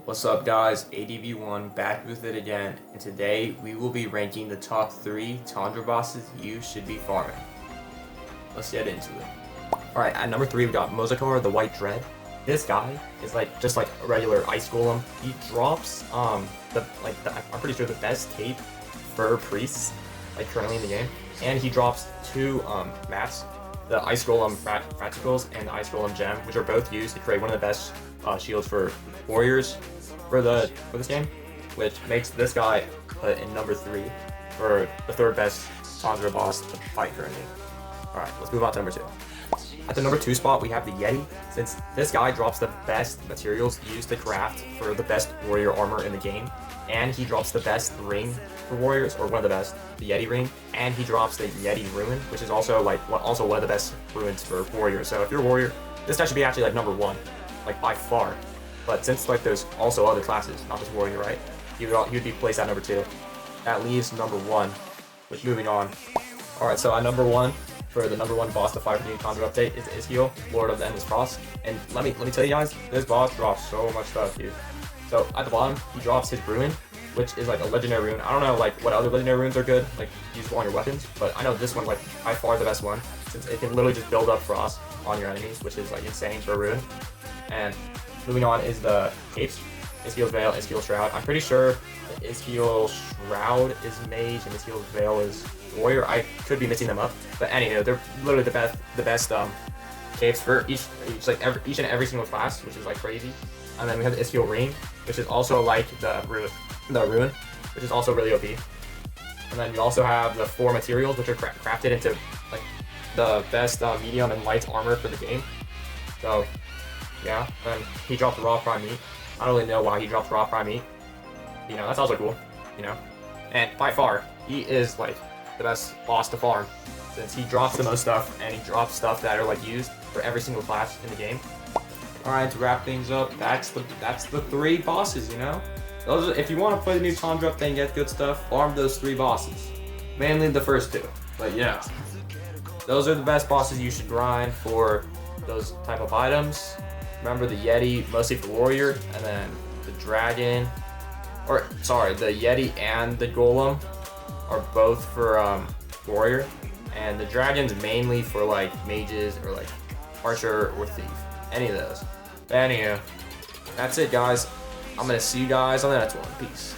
What's up guys, ADV1 back with it again, and today we will be ranking the top 3 Tundra bosses you should be farming. Let's get into it. Alright, at number 3 we got Mozakar, the White Dread. This guy is just like a regular ice golem. He drops I'm pretty sure the best tape for priests currently in the game, and he drops 2 mats, the Ice Golem Practicals and the Ice Golem Gem, which are both used to create one of the best shields for warriors for this game, which makes this guy put in number 3 for the 3rd best Tundra boss to fight currently. Alright, let's move on to number 2. At the number 2 spot, we have the Yeti, since this guy drops the best materials used to craft for the best warrior armor in the game, and he drops the best ring for warriors, or one of the best, the Yeti ring, and he drops the Yeti rune, which is also one of the best runes for warriors. So if you're a warrior, this guy should be actually number 1, by far. But since there's also other classes, not just warrior, right? He would be placed at number 2. That leaves number 1. Which, moving on. Alright, so at number 1, for the number 1 boss to fight for the new Tundra update, is Iskael, Lord of the Endless Frost. And let me tell you guys, this boss drops so much stuff, dude. So at the bottom, he drops his rune, which is a legendary rune. I don't know what other legendary runes are good, usable on your weapons, but I know this one by far the best one, since it can literally just build up frost on your enemies, which is insane for a rune. And moving on is the capes, Iskael's Veil, Iskael's Shroud. I'm pretty sure Iskael's Shroud is Mage and Iskael's Veil is Warrior. I could be mixing them up, but anyway, they're literally the best capes for each and every single class, which is crazy. And then we have the Iskael Ring, which is also the rune, which is also really OP. And then you also have the 4 materials, which are crafted into the best medium and light armor for the game. So yeah, and he dropped raw prime meat. I don't really know why he dropped raw prime meat. That's also cool, And by far, he is the best boss to farm, since he drops the most stuff, and he drops stuff that are used for every single class in the game. Alright, to wrap things up, that's the 3 bosses, Those are, if you want to play the new Tundra update and get good stuff, farm those 3 bosses. Mainly the first 2. But yeah, those are the best bosses you should grind for those type of items. Remember the Yeti, mostly for warrior, and then the dragon, the Yeti and the golem are both for warrior, and the dragon's mainly for mages or archer or thief, any of those. But anyhow, that's it guys. I'm gonna see you guys on the next one. Peace.